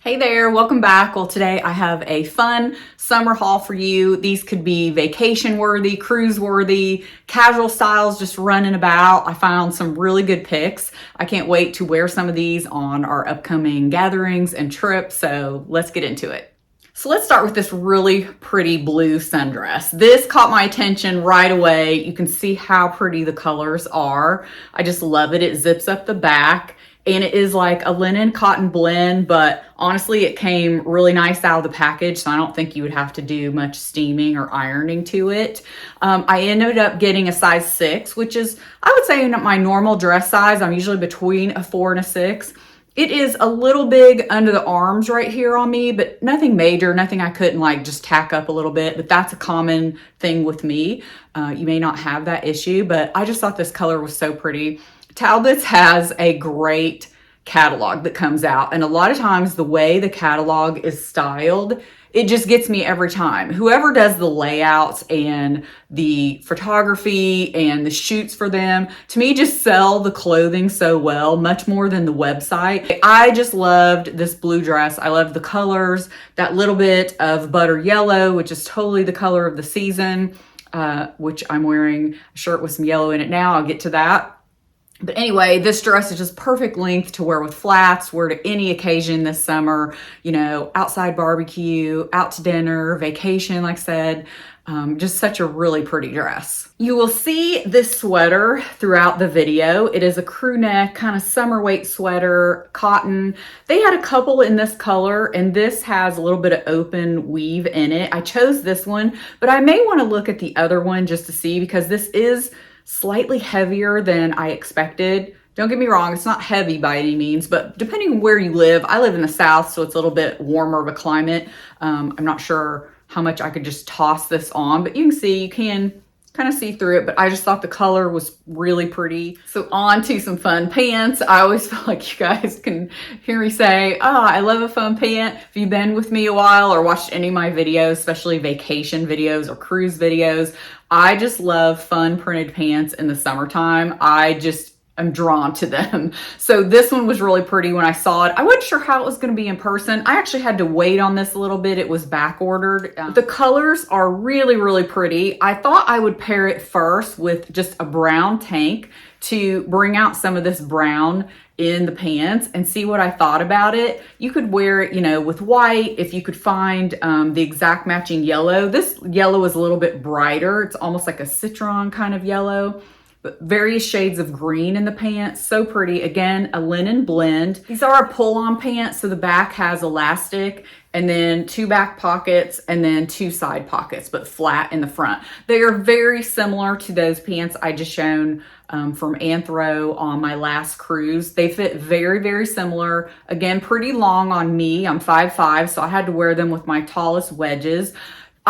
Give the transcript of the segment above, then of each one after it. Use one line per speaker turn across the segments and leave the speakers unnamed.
Hey there, welcome back. Well, today I have a fun summer haul for you. These could be vacation worthy, cruise worthy, casual styles, just running about. I found some really good picks. I can't wait to wear some of these on our upcoming gatherings and trips. So let's get into it. So let's start with this really pretty blue sundress. This caught my attention right away. You can see how pretty the colors are. I just love it. It zips up the back. And it is like a linen cotton blend, but honestly, it came really nice out of the package, so I don't think you would have to do much steaming or ironing to it. I ended up getting a size 6, which is, I would say, my normal dress size. I'm usually between a 4 and a 6. It is a little big under the arms right here on me, but nothing major, nothing I couldn't like just tack up a little bit, but that's a common thing with me. You may not have that issue, but I just thought this color was so pretty. Talbot's has a great catalog that comes out, and a lot of times the way the catalog is styled, it just gets me every time. Whoever does the layouts and the photography and the shoots for them, to me, just sell the clothing so well, much more than the website. I just loved this blue dress. I love the colors, that little bit of butter yellow, which is totally the color of the season, which I'm wearing a shirt with some yellow in it now. I'll get to that. But anyway, this dress is just perfect length to wear with flats, wear to any occasion this summer, you know, outside barbecue, out to dinner, vacation, like I said. Just such a really pretty dress. You will see this sweater throughout the video. It is a crew neck, kind of summer weight sweater, cotton. They had a couple in this color, and this has a little bit of open weave in it. I chose this one, but I may want to look at the other one just to see, because this is slightly heavier than I expected. Don't get me wrong, it's not heavy by any means, but depending on where you live, I live in the South, so it's a little bit warmer of a climate. I'm not sure how much I could just toss this on, but you can see, you can kind of see through it, but I just thought the color was really pretty. So on to some fun pants. I always feel like you guys can hear me say, I love a fun pant. If you've been with me a while or watched any of my videos, especially vacation videos or cruise videos, I just love fun printed pants in the summertime. I'm drawn to them. So this one was really pretty when I saw it. I wasn't sure how it was going to be in person. I actually had to wait on this a little bit. It was back ordered. The colors are really, really pretty. I thought I would pair it first with just a brown tank to bring out some of this brown in the pants and see what I thought about it. You could wear it, you know, with white, if you could find the exact matching yellow. This yellow is a little bit brighter. It's almost like a citron kind of yellow. But various shades of green in the pants. So pretty. Again, a linen blend. These are a pull-on pants, so the back has elastic, and then 2 back pockets, and then 2 side pockets, but flat in the front. They are very similar to those pants I just shown from Anthro on my last cruise. They fit very, very similar. Again, pretty long on me. I'm 5'5", so I had to wear them with my tallest wedges.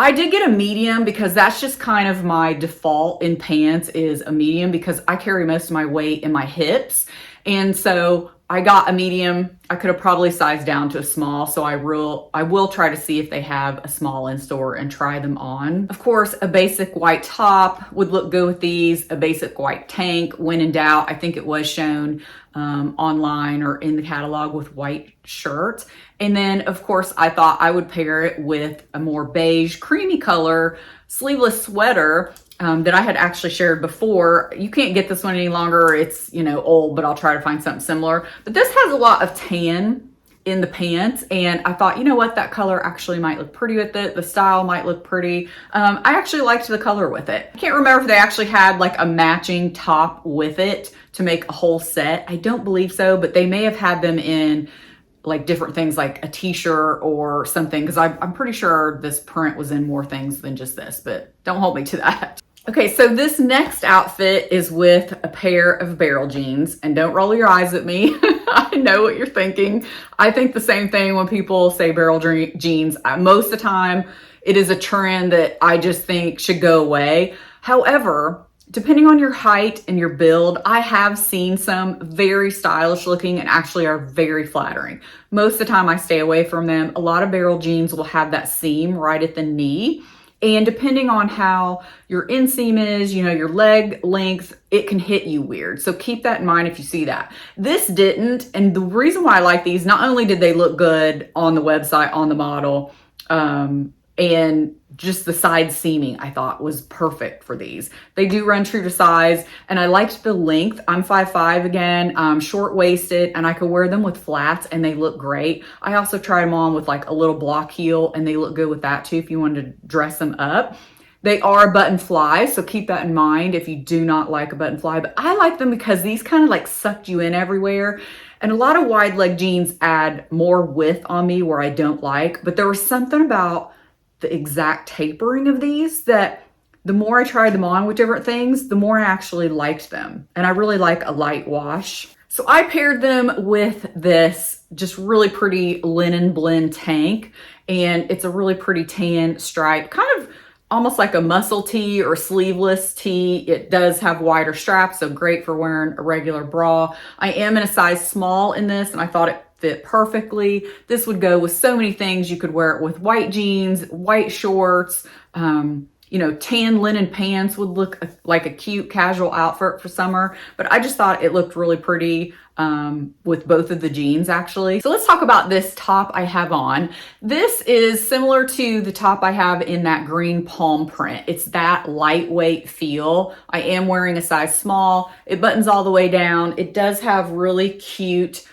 I did get a medium because that's just kind of my default in pants, is a medium, because I carry most of my weight in my hips. And so I got a medium. I could have probably sized down to a small, so I will try to see if they have a small in store and try them on. Of course, a basic white top would look good with these, a basic white tank. When in doubt, I think it was shown online or in the catalog with white shirts. And then, of course, I thought I would pair it with a more beige, creamy color sleeveless sweater that I had actually shared before. You can't get this one any longer. It's, you know, old, but I'll try to find something similar. But this has a lot of tan in the pants, and I thought, you know what, that color actually might look pretty with it. The style might look pretty. I actually liked the color with it. I can't remember if they actually had like a matching top with it to make a whole set. I don't believe so, but they may have had them in like different things, like a t-shirt or something, because I'm pretty sure this print was in more things than just this, but don't hold me to that. Okay, so this next outfit is with a pair of barrel jeans, and don't roll your eyes at me. I know what you're thinking. I think the same thing when people say barrel jeans. Most of the time, it is a trend that I just think should go away. However, depending on your height and your build, I have seen some very stylish looking and actually are very flattering. Most of the time I stay away from them. A lot of barrel jeans will have that seam right at the knee. And depending on how your inseam is, you know, your leg length, it can hit you weird. So keep that in mind if you see that. This didn't. And the reason why I like these, not only did they look good on the website, on the model, and just the side seaming I thought was perfect for these. They do run true to size, and I liked the length. I'm 5'5" again, short-waisted, and I could wear them with flats and they look great. I also tried them on with like a little block heel and they look good with that too if you wanted to dress them up. They are button fly, so keep that in mind if you do not like a button fly, but I like them because these kind of like sucked you in everywhere. And a lot of wide leg jeans add more width on me where I don't like, but there was something about the exact tapering of these that the more I tried them on with different things, the more I actually liked them. And I really like a light wash. So I paired them with this just really pretty linen blend tank, and it's a really pretty tan stripe, kind of almost like a muscle tee or sleeveless tee. It does have wider straps, so great for wearing a regular bra. I am in a size small in this, and I thought it fit perfectly. This would go with so many things. You could wear it with white jeans, white shorts, you know, tan linen pants would look like a cute casual outfit for summer, but I just thought it looked really pretty with both of the jeans actually. So let's talk about this top I have on. This is similar to the top I have in that green palm print. It's that lightweight feel. I am wearing a size small. It buttons all the way down. It does have really cute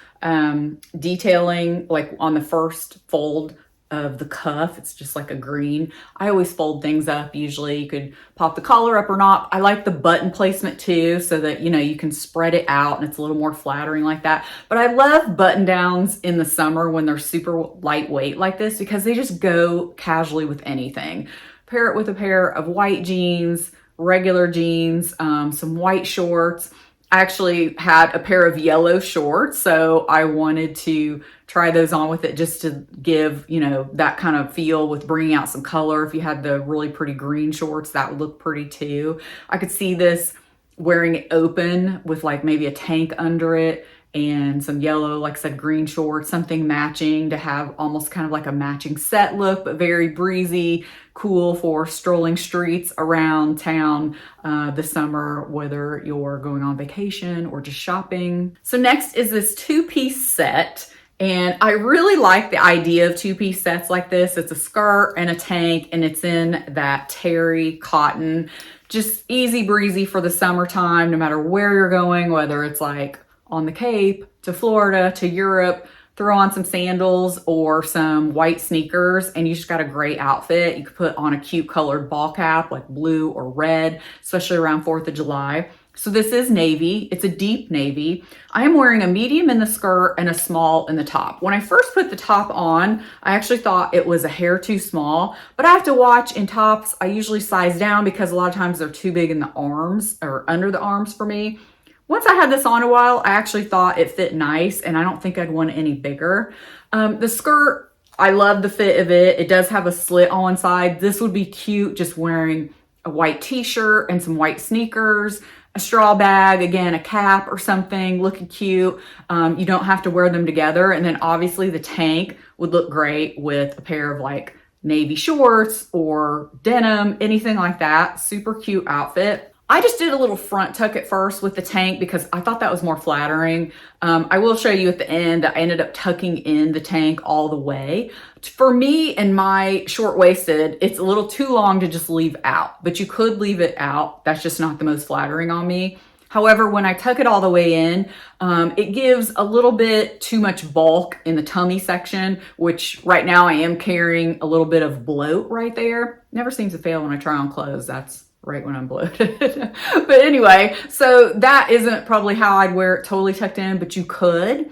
detailing like on the first fold of the cuff. It's just like a green. I always fold things up. Usually you could pop the collar up or not. I like the button placement too, so that, you know, you can spread it out and it's a little more flattering like that. But I love button downs in the summer when they're super lightweight like this because they just go casually with anything. Pair it with a pair of white jeans, regular jeans, some white shorts. I actually had a pair of yellow shorts, so I wanted to try those on with it just to give, you know, that kind of feel with bringing out some color. If you had the really pretty green shorts, that would look pretty too. I could see this wearing it open with like maybe a tank under it and some yellow, like I said, green shorts, something matching to have almost kind of like a matching set look, but very breezy, cool for strolling streets around town this summer, whether you're going on vacation or just shopping. So next is this two-piece set. And I really like the idea of two-piece sets like this. It's a skirt and a tank, and it's in that terry cotton, just easy breezy for the summertime, no matter where you're going, whether it's like on the Cape to Florida to Europe. Throw on some sandals or some white sneakers and you just got a great outfit. You could put on a cute colored ball cap like blue or red, especially around 4th of July. So this is navy. It's a deep navy. I am wearing a medium in the skirt and a small in the top. When I first put the top on, I actually thought it was a hair too small, but I have to watch in tops. I usually size down because a lot of times they're too big in the arms or under the arms for me. Once I had this on a while, I actually thought it fit nice and I don't think I'd want it any bigger. The skirt, I love the fit of it. It does have a slit on one side. This would be cute just wearing a white t-shirt and some white sneakers, a straw bag, again, a cap or something, looking cute. You don't have to wear them together. And then obviously the tank would look great with a pair of like navy shorts or denim, anything like that. Super cute outfit. I just did a little front tuck at first with the tank because I thought that was more flattering. I will show you at the end that I ended up tucking in the tank all the way. For me and my short-waisted, it's a little too long to just leave out, but you could leave it out. That's just not the most flattering on me. However, when I tuck it all the way in, it gives a little bit too much bulk in the tummy section, which right now I am carrying a little bit of bloat right there. Never seems to fail when I try on clothes. That's right when I'm bloated. But anyway, so that isn't probably how I'd wear it totally tucked in, but you could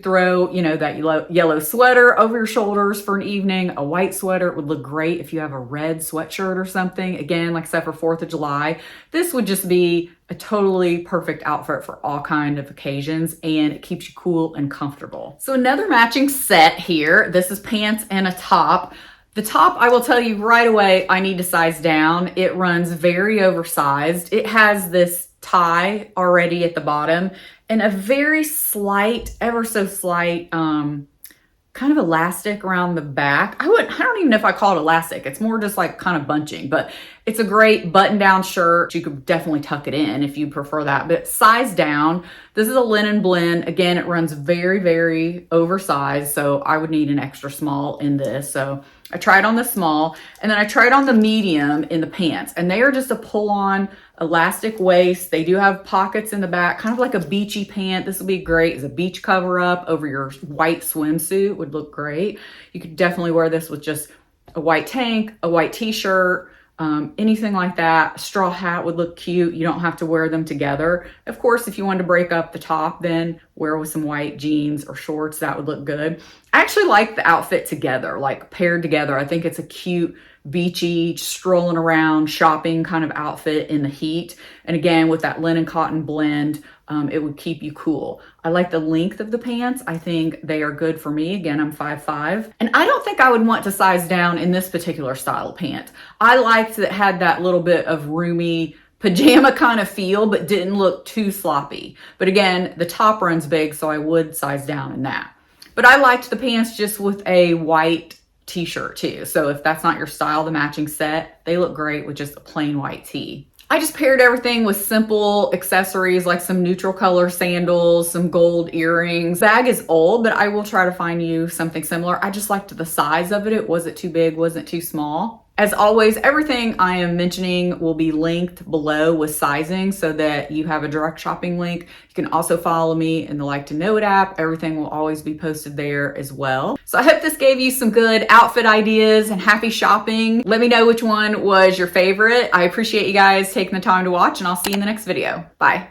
throw, you know, that yellow sweater over your shoulders for an evening. A white sweater would look great if you have a red sweatshirt or something. Again, like I said, for 4th of July, this would just be a totally perfect outfit for all kinds of occasions, and it keeps you cool and comfortable. So another matching set here. This is pants and a top. The top, I will tell you right away, I need to size down. It runs very oversized. It has this tie already at the bottom and a very slight, ever so slight, kind kind of elastic around the back. I don't even know if I call it elastic. It's more just like kind of bunching, but it's a great button down shirt. You could definitely tuck it in if you prefer that, but size down. This is a linen blend. Again, it runs very, very oversized. So I would need an extra small in this. So I tried on the small, and then I tried on the medium in the pants, and they are just a pull on elastic waist. They do have pockets in the back, kind of like a beachy pant. This would be great as a beach cover up over your white swimsuit, would look great. You could definitely wear this with just a white tank, a white t-shirt, anything like that. A straw hat would look cute. You don't have to wear them together. Of course, if you wanted to break up the top, then wear with some white jeans or shorts, that would look good. I actually like the outfit together, like paired together. I think it's a cute, beachy, strolling around, shopping kind of outfit in the heat. And again, with that linen cotton blend, it would keep you cool. I like the length of the pants. I think they are good for me. Again, I'm 5'5", and I don't think I would want to size down in this particular style of pant. I liked that it had that little bit of roomy pajama kind of feel, but didn't look too sloppy. But again, the top runs big, so I would size down in that. But I liked the pants just with a white t-shirt too. So if that's not your style, the matching set, they look great with just a plain white tee. I just paired everything with simple accessories like some neutral color sandals, some gold earrings. Bag is old, but I will try to find you something similar. I just liked the size of it. It wasn't too big, wasn't too small. As always, everything I am mentioning will be linked below with sizing so that you have a direct shopping link. You can also follow me in the Like to Know It app. Everything will always be posted there as well. So I hope this gave you some good outfit ideas and happy shopping. Let me know which one was your favorite. I appreciate you guys taking the time to watch, and I'll see you in the next video. Bye.